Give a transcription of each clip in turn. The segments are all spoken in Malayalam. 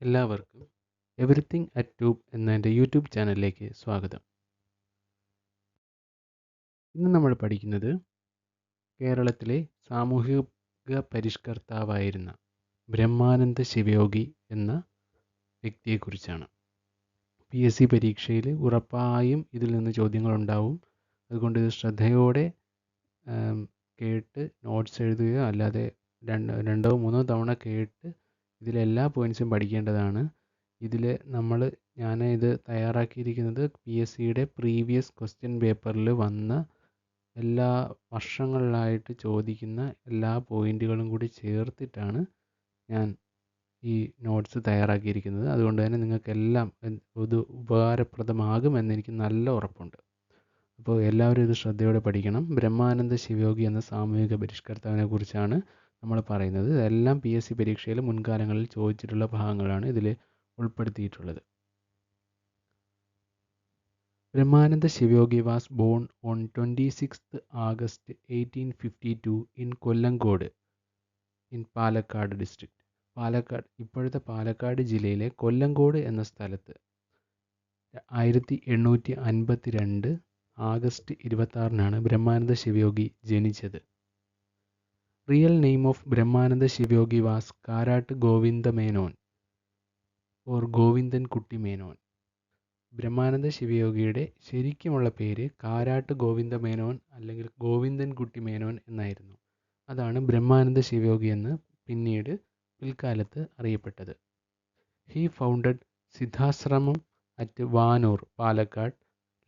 എല്ലാവർക്കും എവറിത്തിങ് അറ്റ് ട്യൂബ് എന്ന എൻ്റെ യൂട്യൂബ് ചാനലിലേക്ക് സ്വാഗതം. ഇന്ന് നമ്മൾ പഠിക്കുന്നത് കേരളത്തിലെ സാമൂഹിക പരിഷ്കർത്താവായിരുന്ന ബ്രഹ്മാനന്ദ ശിവയോഗി എന്ന വ്യക്തിയെക്കുറിച്ചാണ്. PSC പരീക്ഷയിൽ ഉറപ്പായും ഇതിൽ നിന്ന് ചോദ്യങ്ങളുണ്ടാവും. അതുകൊണ്ട് ഇത് ശ്രദ്ധയോടെ കേട്ട് നോട്ട്സ് എഴുതുകയോ അല്ലാതെ രണ്ടോ മൂന്നോ തവണ കേട്ട് ഇതിലെല്ലാ പോയിൻറ്റ്സും പഠിക്കേണ്ടതാണ്. ഞാൻ ഇത് തയ്യാറാക്കിയിരിക്കുന്നത് PSCയുടെ പ്രീവിയസ് ക്വസ്റ്റ്യൻ പേപ്പറിൽ വന്ന എല്ലാ വർഷങ്ങളിലായിട്ട് ചോദിക്കുന്ന എല്ലാ പോയിൻറ്റുകളും കൂടി ചേർത്തിട്ടാണ് ഞാൻ ഈ നോട്ട്സ് തയ്യാറാക്കിയിരിക്കുന്നത്. അതുകൊണ്ട് തന്നെ നിങ്ങൾക്കെല്ലാം ഇത് ഉപകാരപ്രദമാകുമെന്ന് എനിക്ക് നല്ല ഉറപ്പുണ്ട്. അപ്പോൾ എല്ലാവരും ഇത് ശ്രദ്ധയോടെ പഠിക്കണം. ബ്രഹ്മാനന്ദ ശിവയോഗി എന്ന സാമൂഹിക പരിഷ്കർത്താവിനെ കുറിച്ചാണ് നമ്മൾ പറയുന്നത്. ഇതെല്ലാം PSC പരീക്ഷയിൽ മുൻകാലങ്ങളിൽ ചോദിച്ചിട്ടുള്ള ഭാഗങ്ങളാണ് ഇതിൽ ഉൾപ്പെടുത്തിയിട്ടുള്ളത്. Brahmananda Shivayogi was born on 26th August 1852 in Kollengode in Palakkad district. ഇപ്പോഴത്തെ പാലക്കാട് ജില്ലയിലെ കൊല്ലങ്കോട് എന്ന സ്ഥലത്ത് 1852 ആഗസ്റ്റ് 26-നാണ് ബ്രഹ്മാനന്ദ ശിവയോഗി ജനിച്ചത്. Real name of Brahmananda Shivayogi was Karat Govinda Menon or Govindan കുട്ടി മേനോൻ. ബ്രഹ്മാനന്ദ ശിവയോഗിയുടെ ശരിക്കുമുള്ള പേര് കാരാട്ട് ഗോവിന്ദ മേനോൻ അല്ലെങ്കിൽ ഗോവിന്ദൻ കുട്ടി മേനോൻ എന്നായിരുന്നു. അതാണ് ബ്രഹ്മാനന്ദ ശിവയോഗി എന്ന് പിൽക്കാലത്ത് അറിയപ്പെട്ടത്. He founded Siddhashramam at Vanur, Palakkad.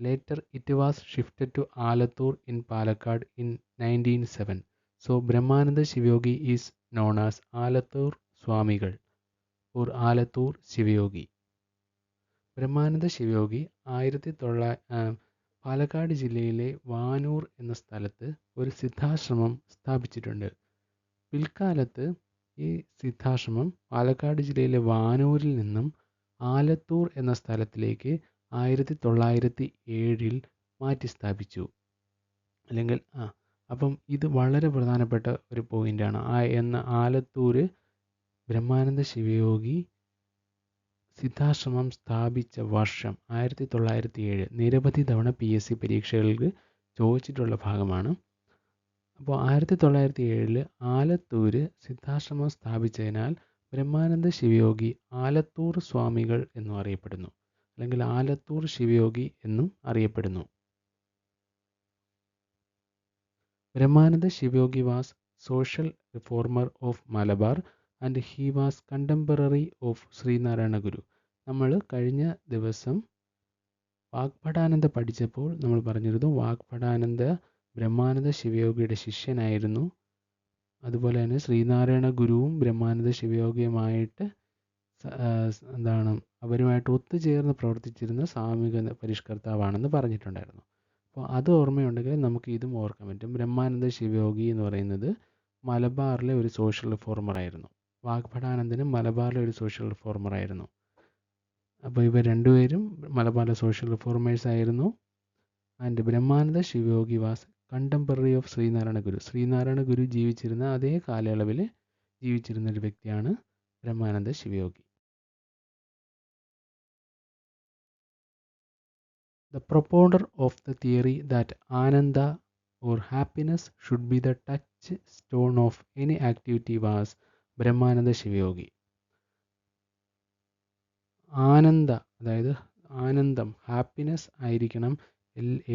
Later it was shifted to Alathur in Palakkad in 1907. So Brahmananda Shivayogi is known as Alathur Swamigal or Alathur Shivayogi. Brahmananda Sivayogi Palakkad ജില്ലയിലെ വാനൂർ എന്ന സ്ഥലത്ത് ഒരു സിദ്ധാശ്രമം സ്ഥാപിച്ചിട്ടുണ്ട്. പിൽക്കാലത്ത് ഈ സിദ്ധാശ്രമം പാലക്കാട് ജില്ലയിലെ വാനൂരിൽ നിന്നും ആലത്തൂർ എന്ന സ്ഥലത്തിലേക്ക് 1907 മാറ്റി സ്ഥാപിച്ചു. അപ്പം ഇത് വളരെ പ്രധാനപ്പെട്ട ഒരു പോയിൻ്റാണ്. ആലത്തൂര് ബ്രഹ്മാനന്ദ ശിവയോഗി സിദ്ധാശ്രമം സ്ഥാപിച്ച വർഷം 1907. നിരവധി തവണ PSC പരീക്ഷകൾക്ക് ചോദിച്ചിട്ടുള്ള ഭാഗമാണ്. അപ്പോൾ 1907 ആലത്തൂര് സിദ്ധാശ്രമം സ്ഥാപിച്ചതിനാൽ ബ്രഹ്മാനന്ദ ശിവയോഗി ആലത്തൂർ സ്വാമികൾ എന്നും അറിയപ്പെടുന്നു, അല്ലെങ്കിൽ ആലത്തൂർ ശിവയോഗി എന്നും അറിയപ്പെടുന്നു. Brahmananda Shivayogi was social reformer of Malabar and he was contemporary of Sreenarayana ഗുരു. നമ്മൾ കഴിഞ്ഞ ദിവസം വാഗ്ഭടാനന്ദ പഠിച്ചപ്പോൾ നമ്മൾ പറഞ്ഞിരുന്നു വാഗ്ഭടാനന്ദ ബ്രഹ്മാനന്ദ ശിവയോഗിയുടെ ശിഷ്യനായിരുന്നു. അതുപോലെ തന്നെ ശ്രീനാരായണ ഗുരുവും ബ്രഹ്മാനന്ദ ശിവയോഗിയുമായിട്ട് അവരുമായിട്ട് ഒത്തുചേർന്ന് പ്രവർത്തിച്ചിരുന്ന സാമൂഹിക പരിഷ്കർത്താവാണെന്ന് പറഞ്ഞിട്ടുണ്ടായിരുന്നു. അപ്പോൾ അത് ഓർമ്മയുണ്ടെങ്കിൽ നമുക്ക് ഇതും ഓർക്കാൻ പറ്റും. ബ്രഹ്മാനന്ദ ശിവയോഗി എന്ന് പറയുന്നത് മലബാറിലെ ഒരു സോഷ്യൽ റിഫോർമറായിരുന്നു. വാഗ്ഭടാനന്ദനും മലബാറിലെ ഒരു സോഷ്യൽ റിഫോർമറായിരുന്നു. അപ്പോൾ ഇവർ രണ്ടുപേരും മലബാറിലെ സോഷ്യൽ റിഫോർമേഴ്സ് ആയിരുന്നു. And Brahmananda Shivayogi was contemporary of Sreenarayana Guru. Sreenarayana Guru ജീവിച്ചിരുന്ന അതേ കാലയളവിൽ ജീവിച്ചിരുന്ന ഒരു വ്യക്തിയാണ് Brahmananda Sivayogi. The propounder of the theory that Ananda or happiness should be the touchstone of any activity was Brahmananda Shivayogi. അതായത് ആനന്ദം, ഹാപ്പിനെസ് ആയിരിക്കണം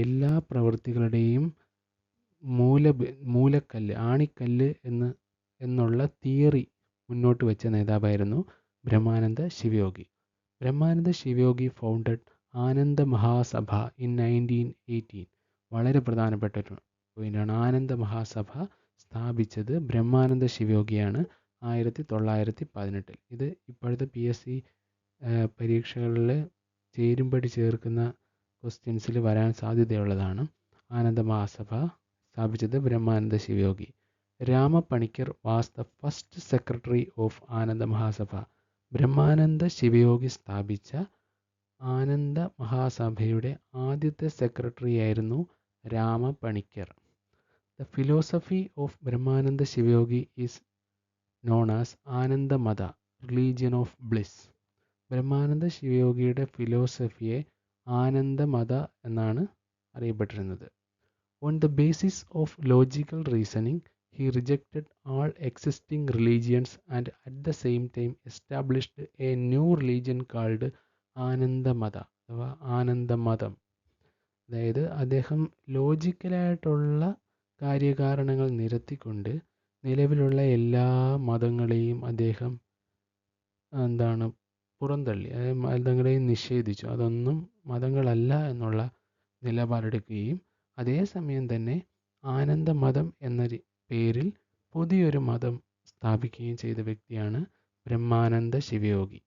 എല്ലാ പ്രവൃത്തികളുടെയും മൂലക്കല്ല്, ആണിക്കല്ല് എന്നുള്ള തിയറി മുന്നോട്ട് വെച്ച നേതാവായിരുന്നു Brahmananda Shivayogi. Brahmananda Sivayogi founded Ananda Mahasabha in 1918. വളരെ പ്രധാനപ്പെട്ട ഒരു പോയിൻ്റാണ്. ആനന്ദ മഹാസഭ സ്ഥാപിച്ചത് ബ്രഹ്മാനന്ദ ശിവയോഗിയാണ് 1918. ഇത് ഇപ്പോഴത്തെ PSC പരീക്ഷകളിൽ ചേരുംപടി ചേർക്കുന്ന ക്വസ്റ്റ്യൻസിൽ വരാൻ സാധ്യതയുള്ളതാണ്. ആനന്ദ മഹാസഭ സ്ഥാപിച്ചത് Brahmananda Shivayogi. Ramapanicker was the first secretary of Ananda Mahasabha. Brahmananda Sivayogi സ്ഥാപിച്ച ആനന്ദ മഹാസഭയുടെ ആദ്യത്തെ സെക്രട്ടറി ആയിരുന്നു Ramapanicker. The philosophy of Brahmananda Shivayogi is known as Anandamata, religion of bliss. Brahmananda ശിവയോഗിയുടെ ഫിലോസഫിയെ ആനന്ദമത എന്നാണ് അറിയപ്പെട്ടിരുന്നത്. On the basis of logical reasoning, he rejected all existing religions and at the same time established a new religion called ആനന്ദമത അഥവാ ആനന്ദമതം. അതായത് അദ്ദേഹം ലോജിക്കലായിട്ടുള്ള കാര്യകാരണങ്ങൾ നിരത്തിക്കൊണ്ട് നിലവിലുള്ള എല്ലാ മതങ്ങളെയും അദ്ദേഹം പുറന്തള്ളി, അതായത് മതങ്ങളെയും നിഷേധിച്ചു. അതൊന്നും മതങ്ങളല്ല എന്നുള്ള നിലപാടെടുക്കുകയും അതേസമയം തന്നെ ആനന്ദമതം എന്ന പേരിൽ പുതിയൊരു മതം സ്ഥാപിക്കുകയും ചെയ്ത വ്യക്തിയാണ് Brahmananda Shivayogi.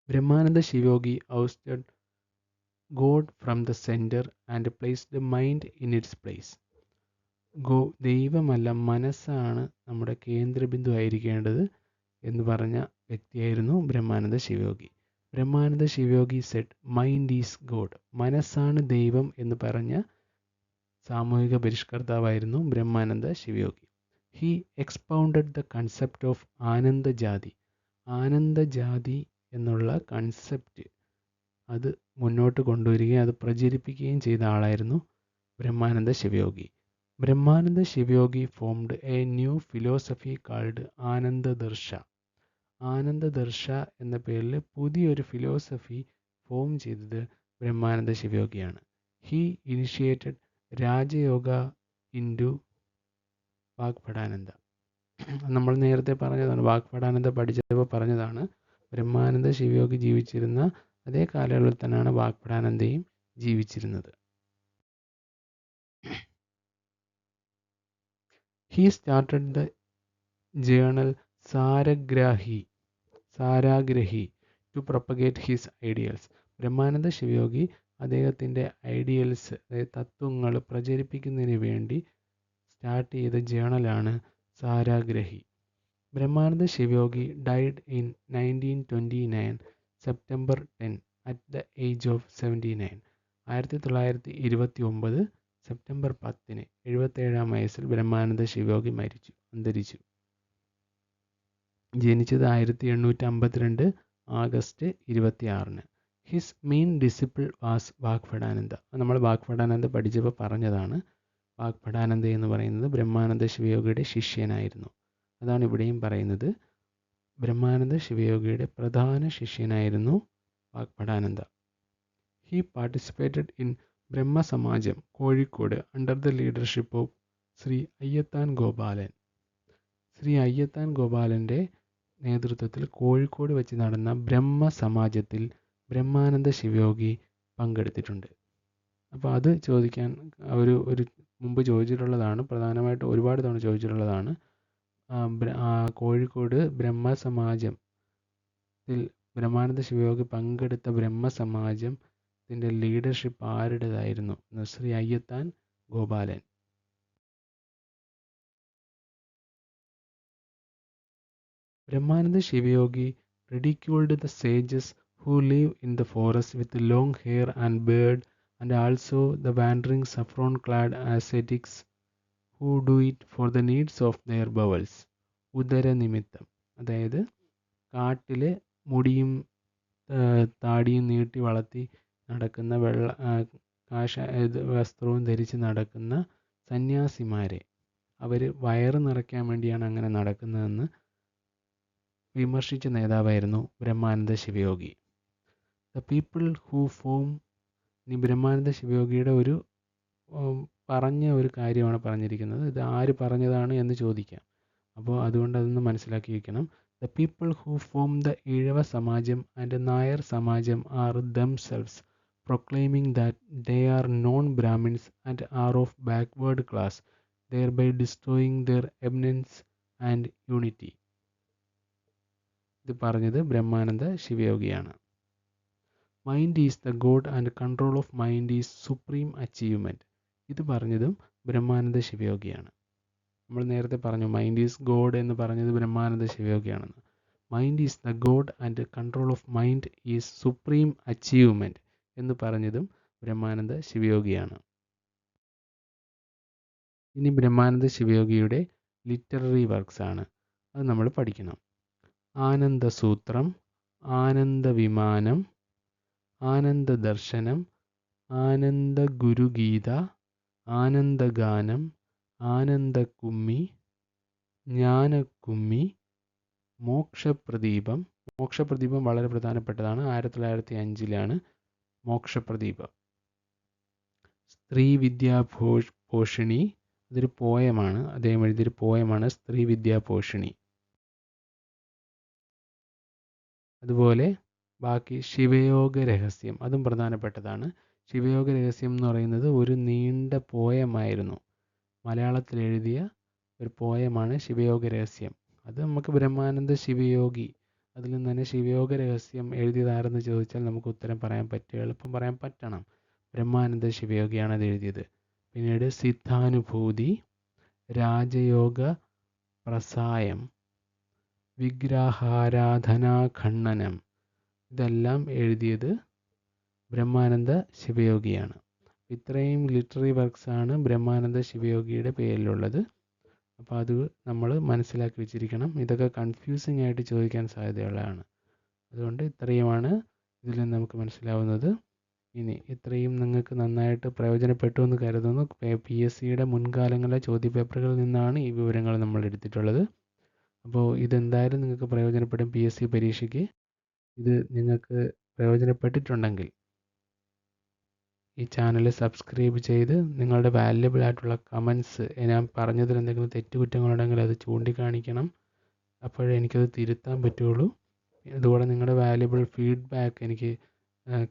Brahmananda Sivayogi ousted God from the center and placed the mind in its place. ദൈവമല്ല, മനസ്സാണ് നമ്മുടെ കേന്ദ്രബിന്ദു ആയിരിക്കേണ്ടത് എന്ന് പറഞ്ഞ വ്യക്തിയായിരുന്നു Brahmananda Shivayogi. Brahmananda Shivayogi said mind is God, മനസ്സാണ് ദൈവം എന്ന് പറഞ്ഞ സാമൂഹിക പരിഷ്കർത്താവായിരുന്നു Brahmananda Shivayogi. He expounded the concept of Anandajati, Anandajati എന്നുള്ള കൺസെപ്റ്റ് അത് മുന്നോട്ട് കൊണ്ടുവരികയും അത് പ്രചരിപ്പിക്കുകയും ചെയ്ത ആളായിരുന്നു Brahmananda Shivayogi. Brahmananda Shivayogi formed a new philosophy called Anandadarsha. Anandadarsha എന്ന പേരിൽ പുതിയൊരു ഫിലോസഫി ഫോം ചെയ്തത് ബ്രഹ്മാനന്ദ ശിവയോഗിയാണ്. He initiated Rajayoga into Vagbhatananda. നമ്മൾ നേരത്തെ പറഞ്ഞതാണ്, വാഗ്ഭടാനന്ദ പഠിച്ചപ്പോൾ പറഞ്ഞതാണ്. ബ്രഹ്മാനന്ദ ശിവയോഗി ജീവിച്ചിരുന്ന അതേ കാലയളവിൽ തന്നെയാണ് വാഗ്ഭടാനന്ദയും ജീവിച്ചിരുന്നത്. He started the journal സാരഗ്രാഹി to propagate his ideals. Brahmananda Sivayogi അദ്ദേഹത്തിൻ്റെ ഐഡിയൽസ്, അതായത് തത്വങ്ങൾ പ്രചരിപ്പിക്കുന്നതിന് വേണ്ടി സ്റ്റാർട്ട് ചെയ്ത ജേണലാണ് Saragrahi. Brahmananda Shivayogi died in 1929 September 10 at the age of 79. 1929 September 10 77-ാം വയസ്സിൽ ബ്രഹ്മാനന്ദ ശിവയോഗി അന്തരിച്ചു. ജനിച്ചത് 1852 ആഗസ്റ്റ് 26. His main disciple was Vagbhatananda. നമ്മൾ വാഗ്ഭടാനന്ദ പഠിച്ചപ്പോൾ പറഞ്ഞതാണ്. വാഗ്ഭടാനന്ദ എന്ന് പറയുന്നത് ബ്രഹ്മാനന്ദ ശിവയോഗിയുടെ ശിഷ്യനായിരുന്നു. അതാണ് ഇവിടെയും പറയുന്നത്. ബ്രഹ്മാനന്ദ ശിവയോഗിയുടെ പ്രധാന ശിഷ്യനായിരുന്നു Vagbhatananda. He participated in Brahmasamajam Kozhikode under the leadership of Sree Ayyathan Gopalan. Sree Ayyathan ഗോപാലൻ്റെ നേതൃത്വത്തിൽ കോഴിക്കോട് വെച്ച് നടന്ന ബ്രഹ്മസമാജത്തിൽ ബ്രഹ്മാനന്ദ ശിവയോഗി പങ്കെടുത്തിട്ടുണ്ട്. അപ്പോൾ അത് ചോദിക്കാൻ ഒരു മുമ്പ് ചോദിച്ചിട്ടുള്ളതാണ്, പ്രധാനമായിട്ട് ഒരുപാട് തവണ ചോദിച്ചിട്ടുള്ളതാണ്. കോഴിക്കോട് ബ്രഹ്മസമാജത്തിൽ ബ്രഹ്മാനന്ദ ശിവയോഗി പങ്കെടുത്ത ബ്രഹ്മസമാജത്തിൻ്റെ ലീഡർഷിപ്പ് ആരുടേതായിരുന്നു? Sree Ayyathan Gopalan. Brahmananda Shivayogi ridiculed the sages who live in the forest with long hair and beard, and also the wandering saffron-clad ascetics who do it for the needs of their bowels. ഉദരനിമിത്തം, അതായത് കാട്ടിലെ മുടിയും താടിയും നീട്ടി വളർത്തി നടക്കുന്ന വസ്ത്രവും ധരിച്ച് നടക്കുന്ന സന്യാസിമാരെ, അവർ വയറ് നിറയ്ക്കാൻ വേണ്ടിയാണ് അങ്ങനെ നടക്കുന്നതെന്ന് വിമർശിച്ച നേതാവായിരുന്നു Brahmananda Sivayogi. The people who form, ഇനി ബ്രഹ്മാനന്ദ ശിവയോഗിയുടെ പറഞ്ഞ ഒരു കാര്യമാണ് പറഞ്ഞിരിക്കുന്നത്. ഇത് ആര് പറഞ്ഞതാണ് എന്ന് ചോദിക്കാം. അപ്പോൾ അതുകൊണ്ട് അതൊന്ന് മനസ്സിലാക്കി വയ്ക്കണം. The people who form the Ezhava Samajam and Nair Samajam are themselves proclaiming that they are non-Brahmins and are of backward class, thereby destroying their eminence and unity. ഇത് പറഞ്ഞത് ബ്രഹ്മാനന്ദ ശിവയോഗിയാണ്. Mind is the god and control of mind is supreme achievement. ഇത് പറഞ്ഞതും ബ്രഹ്മാനന്ദ ശിവയോഗിയാണ്. നമ്മൾ നേരത്തെ പറഞ്ഞു മൈൻഡ് ഈസ് ഗോഡ് എന്ന് പറഞ്ഞത് ബ്രഹ്മാനന്ദ ശിവയോഗിയാണെന്ന്. Mind is the god and control of mind is supreme achievement എന്ന് പറഞ്ഞതും ബ്രഹ്മാനന്ദ ശിവയോഗിയാണ്. ഇനി ബ്രഹ്മാനന്ദ ശിവയോഗിയുടെ ലിറ്റററി വർക്ക്സ് ആണ്. അത് നമ്മൾ പഠിക്കണം. ആനന്ദസൂത്രം, ആനന്ദവിമാനം, ആനന്ദദർശനം, ആനന്ദഗുരുഗീത, ആനന്ദഗാനം, ആനന്ദക്കുമ്മി, ജ്ഞാനക്കുമ്മി, മോക്ഷപ്രദീപം. മോക്ഷപ്രദീപം വളരെ പ്രധാനപ്പെട്ടതാണ്. 1905 മോക്ഷപ്രദീപം. സ്ത്രീ വിദ്യാപോഷിണി, ഇതൊരു പോയമാണ്. അദ്ദേഹം എഴുതിയൊരു പോയമാണ് സ്ത്രീ വിദ്യാപോഷിണി. അതുപോലെ ബാക്കി ശിവയോഗ രഹസ്യം, അതും പ്രധാനപ്പെട്ടതാണ്. ശിവയോഗ രഹസ്യം എന്ന് പറയുന്നത് ഒരു നീണ്ട പോയമായിരുന്നു. മലയാളത്തിൽ എഴുതിയ ഒരു പോയമാണ് ശിവയോഗ രഹസ്യം. അത് നമുക്ക് ബ്രഹ്മാനന്ദ ശിവയോഗി, അതിൽ നിന്ന് തന്നെ ശിവയോഗ രഹസ്യം എഴുതിയതാരെന്ന് ചോദിച്ചാൽ നമുക്ക് ഉത്തരം പറയാൻ പറ്റും, എളുപ്പം പറയാൻ പറ്റണം. ബ്രഹ്മാനന്ദ ശിവയോഗിയാണ് അത് എഴുതിയത്. പിന്നീട് സിദ്ധാനുഭൂതി, രാജയോഗ പ്രസായം, വിഗ്രഹാരാധനാ ഖണ്ഡനം, ഇതെല്ലാം എഴുതിയത് ബ്രഹ്മാനന്ദ ശിവയോഗിയാണ്. ഇത്രയും ലിറ്റററി വർക്ക്സാണ് ബ്രഹ്മാനന്ദ ശിവയോഗിയുടെ പേരിലുള്ളത്. അപ്പോൾ അത് നമ്മൾ മനസ്സിലാക്കി വെച്ചിരിക്കണം. ഇതൊക്കെ കൺഫ്യൂസിങ് ആയിട്ട് ചോദിക്കാൻ സാധ്യതയുള്ളതാണ്. അതുകൊണ്ട് ഇത്രയുമാണ് ഇതിൽ നിന്ന് നമുക്ക് മനസ്സിലാവുന്നത്. ഇനി ഇത്രയും നിങ്ങൾക്ക് നന്നായിട്ട് പ്രയോജനപ്പെട്ടു എന്ന് കരുതുന്നു. PSCയുടെ മുൻകാലങ്ങളിലെ ചോദ്യപേപ്പറുകളിൽ നിന്നാണ് ഈ വിവരങ്ങൾ നമ്മൾ എടുത്തിട്ടുള്ളത്. അപ്പോൾ ഇതെന്തായാലും നിങ്ങൾക്ക് പ്രയോജനപ്പെടും PSC പരീക്ഷയ്ക്ക്. ഇത് നിങ്ങൾക്ക് പ്രയോജനപ്പെട്ടിട്ടുണ്ടെങ്കിൽ ഈ ചാനൽ സബ്സ്ക്രൈബ് ചെയ്ത് നിങ്ങളുടെ വാല്യബിൾ ആയിട്ടുള്ള കമൻസ്, ഞാൻ പറഞ്ഞതിൽ എന്തെങ്കിലും തെറ്റുകുറ്റങ്ങളുണ്ടെങ്കിൽ അത് ചൂണ്ടിക്കാണിക്കണം. അപ്പോഴേ എനിക്കത് തിരുത്താൻ പറ്റുള്ളൂ. അതുപോലെ നിങ്ങളുടെ വാല്യബിൾ ഫീഡ്ബാക്ക് എനിക്ക്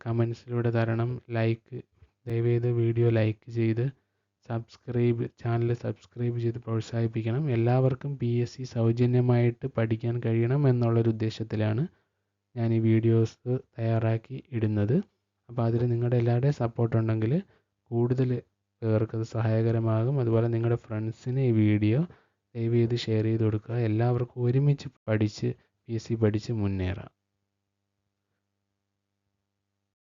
കമൻസിലൂടെ തരണം. ദയവേത് വീഡിയോ ലൈക്ക് ചെയ്ത് ചാനൽ സബ്സ്ക്രൈബ് ചെയ്ത് പ്രോത്സാഹിപ്പിക്കണം. എല്ലാവർക്കും PSC സൗജന്യമായിട്ട് പഠിക്കാൻ കഴിയണം എന്നുള്ളൊരു ഉദ്ദേശത്തിലാണ് ഞാൻ ഈ വീഡിയോസ് തയ്യാറാക്കി ഇടുന്നത്. അപ്പോൾ അതിൽ നിങ്ങളുടെ എല്ലാവരുടെയും സപ്പോർട്ട് ഉണ്ടെങ്കിൽ കൂടുതൽ പേർക്കത് സഹായകരമാകും. അതുപോലെ നിങ്ങളുടെ ഫ്രണ്ട്സിന് ഈ വീഡിയോ ദയവ് ചെയ്ത് ഷെയർ ചെയ്ത് കൊടുക്കുക. എല്ലാവർക്കും ഒരുമിച്ച് PSC പഠിച്ച് മുന്നേറാം.